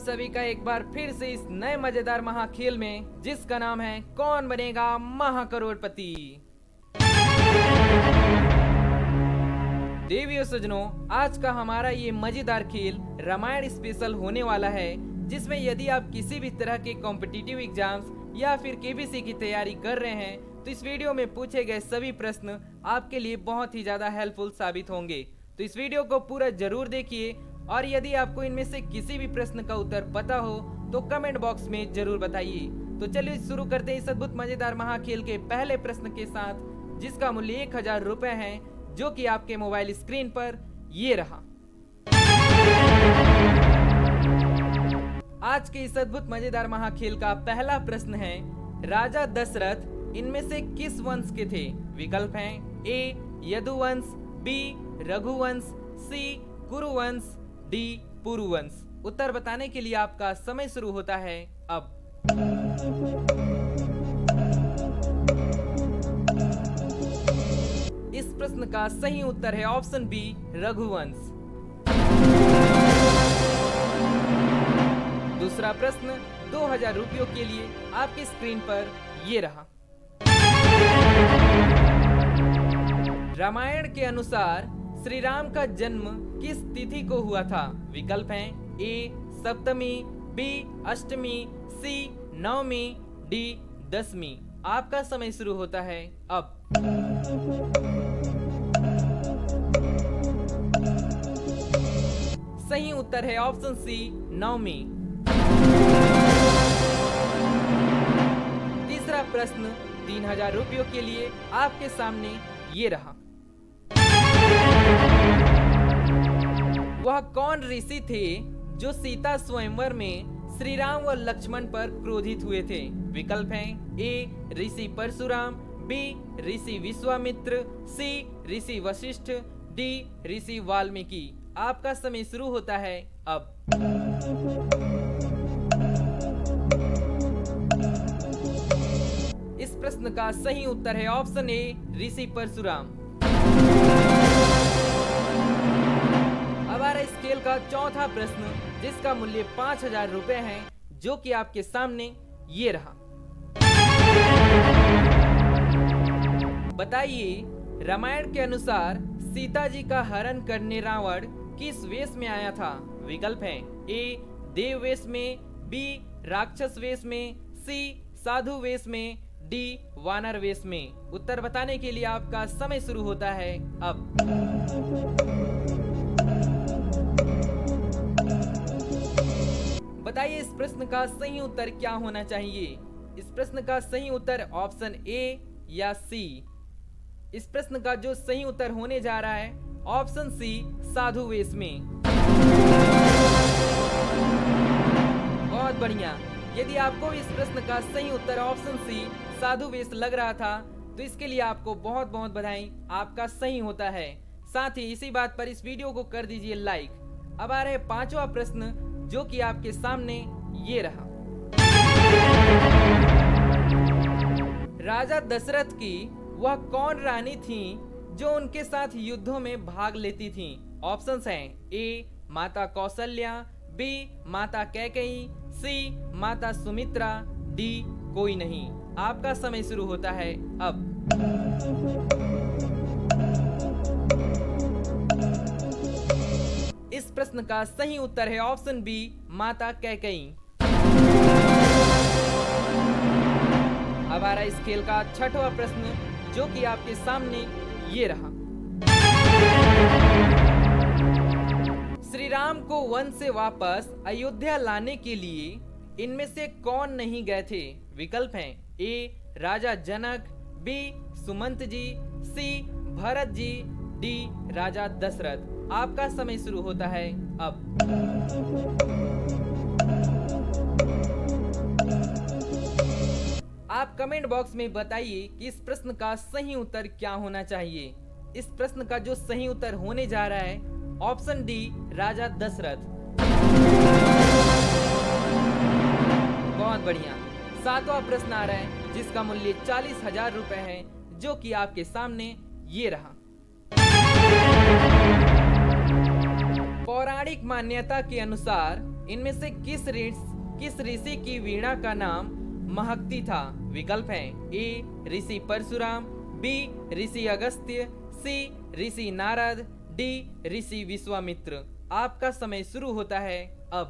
सभी का एक बार फिर से इस नए मजेदार महाखेल में, जिसका नाम है कौन बनेगा महाकरोड़पति। देवियों सज्जनों, आज का हमारा ये मजेदार खेल रामायण स्पेशल होने वाला है, जिसमें यदि आप किसी भी तरह के कॉम्पिटिटिव एग्जाम्स या फिर केबीसी की तैयारी कर रहे हैं तो इस वीडियो में पूछे गए सभी प्रश्न आपके लिए बहुत ही ज्यादा हेल्पफुल साबित होंगे। तो इस वीडियो को पूरा जरूर देखिए और यदि आपको इनमें से किसी भी प्रश्न का उत्तर पता हो तो कमेंट बॉक्स में जरूर बताइए। तो चलिए शुरू करते हैं इस अद्भुत मजेदार महाखेल के पहले प्रश्न के साथ, जिसका मूल्य 1000 रुपए है, जो कि आपके मोबाइल स्क्रीन पर ये रहा। आज के इस अद्भुत मजेदार महाखेल का पहला प्रश्न है, राजा दशरथ इनमें से किस वंश के थे? विकल्प हैं ए यदुवंश, बी रघुवंश, सी कुरुवंश, डी पुरुवंश। उत्तर बताने के लिए आपका समय शुरू होता है अब। इस प्रश्न का सही उत्तर है ऑप्शन बी रघुवंश। दूसरा प्रश्न 2000 रुपयों के लिए आपकी स्क्रीन पर ये रहा। रामायण के अनुसार श्री राम का जन्म किस तिथि को हुआ था? विकल्प हैं ए सप्तमी, बी अष्टमी, सी नवमी, डी दसवीं। आपका समय शुरू होता है अब। सही उत्तर है ऑप्शन सी नवमी। तीसरा प्रश्न 3000 रुपयों के लिए आपके सामने ये रहा। वह कौन ऋषि थे जो सीता स्वयंवर में श्री राम व लक्ष्मण पर क्रोधित हुए थे? विकल्प हैं ए ऋषि परशुराम, बी ऋषि विश्वामित्र, सी ऋषि वशिष्ठ, डी ऋषि वाल्मीकि। आपका समय शुरू होता है अब। इस प्रश्न का सही उत्तर है ऑप्शन ए ऋषि परशुराम। अब आ रहा इस खेल का चौथा प्रश्न, जिसका मूल्य 5000 रुपए है, जो कि आपके सामने ये रहा। बताइए, रामायण के अनुसार सीता जी का हरण करने रावण किस वेश में आया था? विकल्प हैं ए देव वेश में, बी राक्षस वेश में, सी साधु वेश में, डी वानर वेश में। उत्तर बताने के लिए आपका समय शुरू होता है अब। बताइए, इस प्रश्न का सही उत्तर क्या होना चाहिए? इस प्रश्न का सही उत्तर ऑप्शन ए या सी। इस प्रश्न का जो सही उत्तर होने जा रहा है ऑप्शन सी साधु वेश में। बहुत बढ़िया। यदि आपको इस प्रश्न का सही उत्तर ऑप्शन सी साधु वेश लग रहा था तो इसके लिए आपको बहुत बहुत बधाई, आपका सही होता है। साथ ही इसी बात पर इस वीडियो को कर दीजिए लाइक। अब आ रहे पांचवा प्रश्न, जो कि आपके सामने ये रहा। राजा दशरथ की वह कौन रानी थी जो उनके साथ युद्धों में भाग लेती थी? ऑप्शंस हैं ए माता कौशल्या, बी माता कैकेयी, सी माता सुमित्रा, डी कोई नहीं। आपका समय शुरू होता है अब। इस प्रश्न का सही उत्तर है ऑप्शन बी माता कैकेयी। अब आ रहा इस खेल का छठवां प्रश्न, जो कि आपके सामने ये रहा। श्री राम को वन से वापस अयोध्या लाने के लिए इनमें से कौन नहीं गए थे? विकल्प हैं ए राजा जनक, बी सुमंत जी, सी भरत जी, डी राजा दशरथ। आपका समय शुरू होता है अब। आप कमेंट बॉक्स में बताइए कि इस प्रश्न का सही उत्तर क्या होना चाहिए। इस प्रश्न का जो सही उत्तर होने जा रहा है ऑप्शन डी राजा दशरथ। बहुत बढ़िया। सातवां प्रश्न आ रहा है, जिसका मूल्य 40,000 रुपए है, जो कि आपके सामने ये रहा। पौराणिक मान्यता के अनुसार इनमें से किस ऋषि की वीणा का नाम महकती था? विकल्प हैं ए ऋषि परशुराम, बी ऋषि अगस्त्य, सी ऋषि नारद, डी ऋषि विश्वामित्र। आपका समय शुरू होता है अब।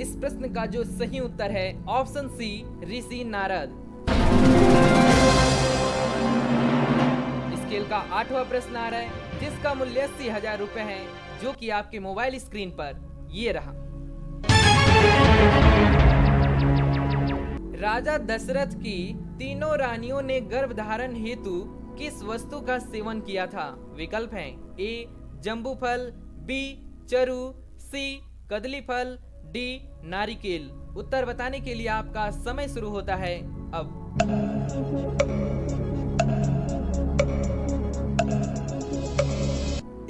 इस प्रश्न का जो सही उत्तर है ऑप्शन सी ऋषि नारद। स्केल का 8वां प्रश्न आ रहा है जिसका मूल्य 80,000 रुपए है, जो कि आपके मोबाइल स्क्रीन पर ये रहा। राजा दशरथ की तीनों रानियों ने गर्भधारण हेतु किस वस्तु का सेवन किया था? विकल्प हैं ए जम्बू फल, बी चरु, सी कदली फल, डी नारिकेल। उत्तर बताने के लिए आपका समय शुरू होता है अब।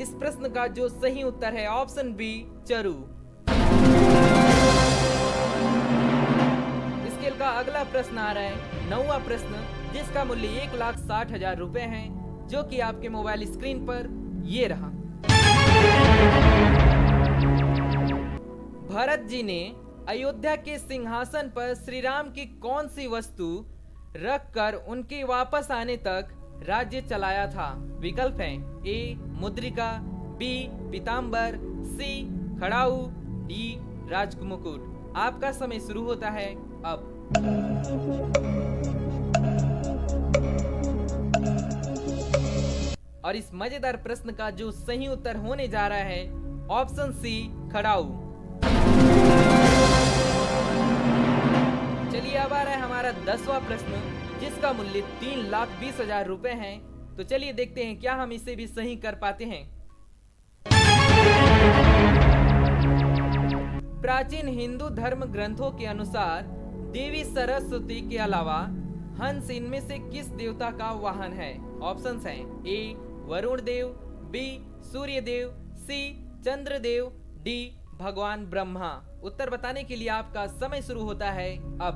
इस प्रश्न का जो सही उत्तर है ऑप्शन बी चरु। स्केल का अगला प्रश्न आ रहा है 9वां प्रश्न, जिसका मूल्य 1,60,000 रुपए है, जो कि आपके मोबाइल स्क्रीन पर ये रहा। भरत जी ने अयोध्या के सिंहासन पर श्री राम की कौन सी वस्तु रखकर उनके वापस आने तक राज्य चलाया था? विकल्प हैं ए मुद्रिका, बी पीताम्बर, सी खड़ाऊ, डी राजमुकुट। आपका समय शुरू होता है अब। और इस मजेदार प्रश्न का जो सही उत्तर होने जा रहा है ऑप्शन सी खड़ाऊ। चलिए अब आ रहा है हमारा 10वां प्रश्न, जिसका मूल्य 3,20,000 रुपए है। तो चलिए देखते हैं क्या हम इसे भी सही कर पाते हैं। प्राचीन हिंदू धर्म ग्रंथों के अनुसार देवी सरस्वती के अलावा हंस इनमें से किस देवता का वाहन है? ऑप्शंस हैं ए वरुण देव, बी सूर्य देव, सी चंद्र देव, डी भगवान ब्रह्मा। उत्तर बताने के लिए आपका समय शुरू होता है अब।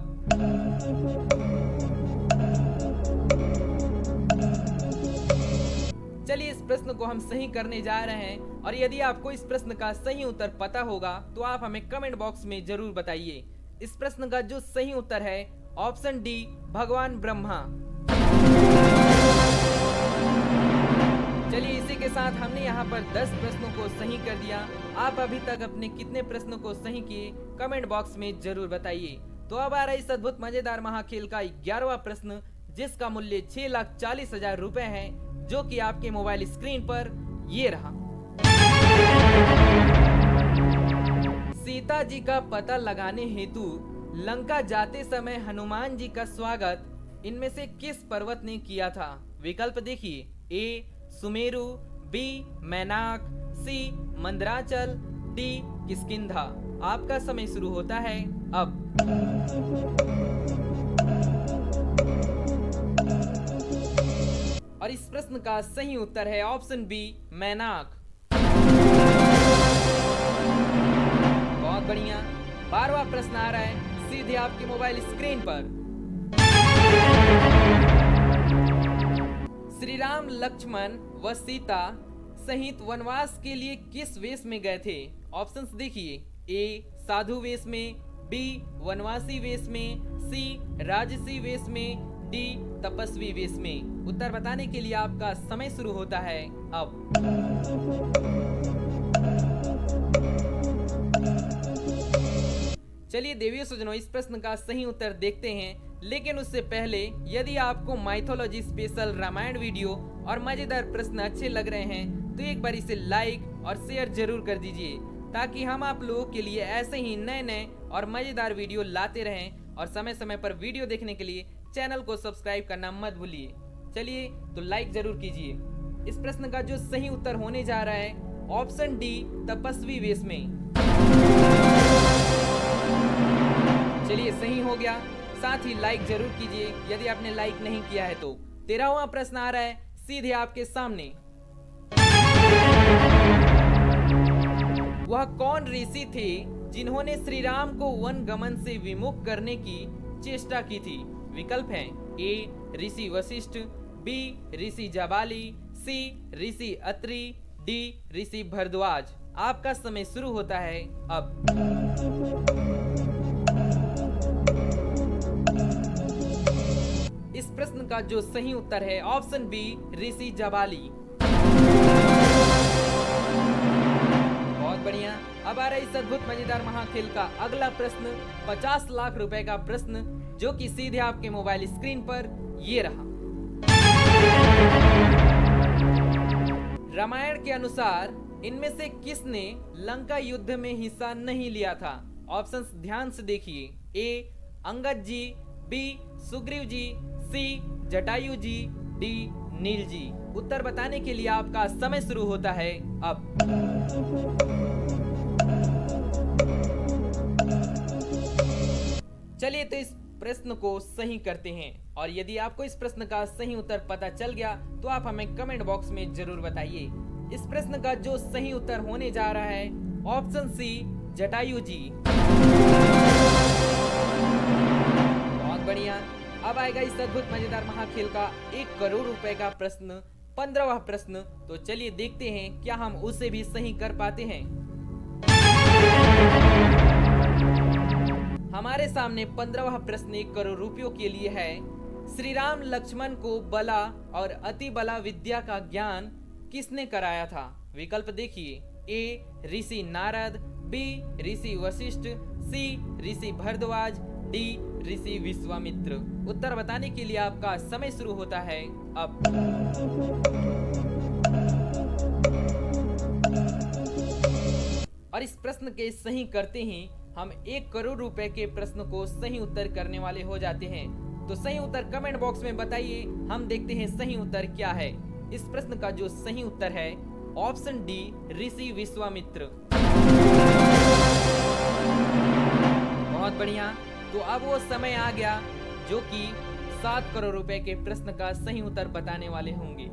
चलिए इस प्रश्न को हम सही करने जा रहे हैं, और यदि आपको इस प्रश्न का सही उत्तर पता होगा तो आप हमें कमेंट बॉक्स में जरूर बताइए। इस प्रश्न का जो सही उत्तर है ऑप्शन डी भगवान ब्रह्मा। चलिए इसी के साथ हमने यहाँ पर 10 प्रश्नों को सही कर दिया। आप अभी तक अपने कितने प्रश्नों को सही किए कमेंट बॉक्स में जरूर बताइए। तो अब आ रहा है इस अद्भुत मजेदार महाखेल का 11वां प्रश्न, जिसका मूल्य 6,40,000 रुपए है, जो कि आपके मोबाइल स्क्रीन पर ये रहा। सीता जी का पता लगाने हेतु लंका जाते समय हनुमान जी का स्वागत इनमें से किस पर्वत ने किया था? विकल्प देखिए ए सुमेरु, बी मैनाक, सी मंदराचल, डी किष्किंधा। आपका समय शुरू होता है अब। और इस प्रश्न का सही उत्तर है ऑप्शन बी मैनाक। बहुत बढ़िया। 12वां प्रश्न आ रहा है सीधे आपके मोबाइल स्क्रीन पर। श्री राम, लक्ष्मण व सीता सहित वनवास के लिए किस वेश में गए थे? ऑप्शंस देखिए ए साधु वेश में, बी वनवासी वेश में, सी राजसी वेश में, डी तपस्वी वेश में। उत्तर बताने के लिए आपका समय शुरू होता है अब। चलिए देवियों सज्जनों, इस प्रश्न का सही उत्तर देखते हैं, लेकिन उससे पहले यदि आपको माइथोलॉजी स्पेशल रामायण वीडियो और मजेदार प्रश्न अच्छे लग रहे हैं तो एक बार इसे लाइक और शेयर जरूर कर दीजिए, ताकि हम आप लोगों के लिए ऐसे ही नए नए और मजेदार वीडियो लाते रहें। और समय समय पर वीडियो देखने के लिए चैनल को सब्सक्राइब करना मत भूलिए। चलिए तो लाइक जरूर कीजिए। इस प्रश्न का जो सही उत्तर होने जा रहा है ऑप्शन डी तपस्वी वेश में। चलिए सही हो गया। साथ ही लाइक जरूर कीजिए यदि आपने लाइक नहीं किया है तो। 13वां प्रश्न आ रहा है सीधे आपके सामने। वह कौन ऋषि थे जिन्होंने श्री राम को वन गमन से विमुख करने की चेष्टा की थी? विकल्प हैं ए ऋषि वशिष्ठ, बी ऋषि जाबाली, सी ऋषि अत्रि, डी ऋषि भारद्वाज। आपका समय शुरू होता है अब। इस प्रश्न का जो सही उत्तर है ऑप्शन बी ऋषि जाबाली। बहुत बढ़िया। अब आ रहा है इस अद्भुत मजेदार महाखेल का अगला प्रश्न, 50 लाख रुपए का प्रश्न, जो कि सीधे आपके मोबाइल स्क्रीन पर ये रहा। रामायण के अनुसार इनमें से किसने लंका युद्ध में हिस्सा नहीं लिया था? ऑप्शंस ध्यान से देखिए। ए अंगद जी, बी सुग्रीव जी, सी जटायु जी, डी नील जी। उत्तर बताने के लिए आपका समय शुरू होता है अब। चलिए तो इस प्रश्न को सही करते हैं, और यदि आपको इस प्रश्न का सही उत्तर पता चल गया तो आप हमें कमेंट बॉक्स में जरूर बताइए। इस प्रश्न का जो सही उत्तर होने जा रहा है ऑप्शन सी जटायु जी। बहुत बढ़िया। अब आएगा इस अद्भुत मजेदार महाखेल का 1 करोड़ रुपए का प्रश्न, 15वां प्रश्न। तो चलिए देखते हैं क्या हम उसे भी सही कर पाते हैं। हमारे सामने 15वां प्रश्न 1 करोड़ रुपयों के लिए है। श्री राम लक्ष्मण को बला और अति बला विद्या का ज्ञान किसने कराया था? विकल्प देखिए। ए ऋषि नारद, बी ऋषि वशिष्ठ, सी ऋषि भारद्वाज, डी ऋषि विश्वामित्र। उत्तर बताने के लिए आपका समय शुरू होता है अब। और इस प्रश्न के सही करते ही हम 1 करोड़ रुपए के प्रश्न को सही उत्तर करने वाले हो जाते हैं। तो सही उत्तर कमेंट बॉक्स में बताइए, हम देखते हैं सही उत्तर क्या है। इस प्रश्न का जो सही उत्तर है ऑप्शन डी ऋषि विश्वामित्र। बहुत बढ़िया। तो अब वो समय आ गया जो कि 7 करोड़ रुपए के प्रश्न का सही उत्तर बताने वाले होंगे।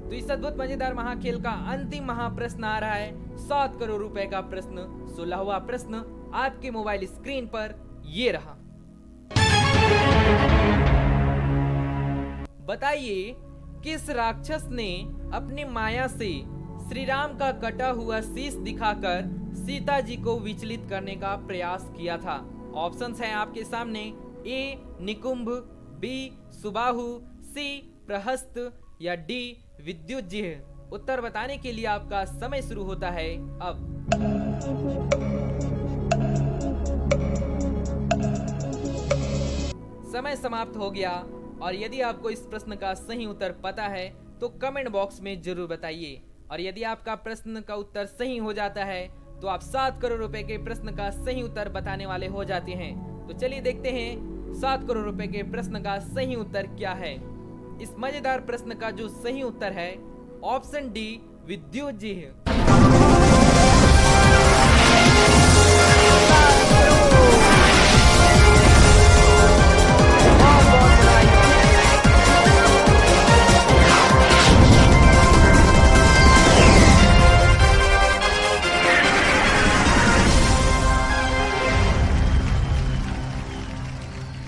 तो इस अद्भुत मजेदार महाखेल का अंतिम महाप्रश्न आ रहा है, 7 करोड़ रुपए का प्रश्न, 16वां प्रश्न आपके मोबाइल स्क्रीन पर ये रहा। बताइए किस राक्षस ने अपनी माया से श्री राम का कटा हुआ शीश दिखाकर सीता जी को विचलित करने का प्रयास किया था? ऑप्शंस हैं आपके सामने। ए निकुंभ, बी सुबाहु, सी प्रहस्त या डी विद्युज्जिह। उत्तर बताने के लिए आपका समय शुरू होता है अब। समय समाप्त हो गया, और यदि आपको इस प्रश्न का सही उत्तर पता है तो कमेंट बॉक्स में जरूर बताइए। और यदि आपका प्रश्न का उत्तर सही हो जाता है तो आप 7 करोड़ रुपए के प्रश्न का सही उत्तर बताने वाले हो जाते हैं। तो चलिए देखते हैं 7 करोड़ रुपए के प्रश्न का सही उत्तर क्या है। इस मजेदार प्रश्न का जो सही उत्तर है ऑप्शन डी विद्युज्जिह।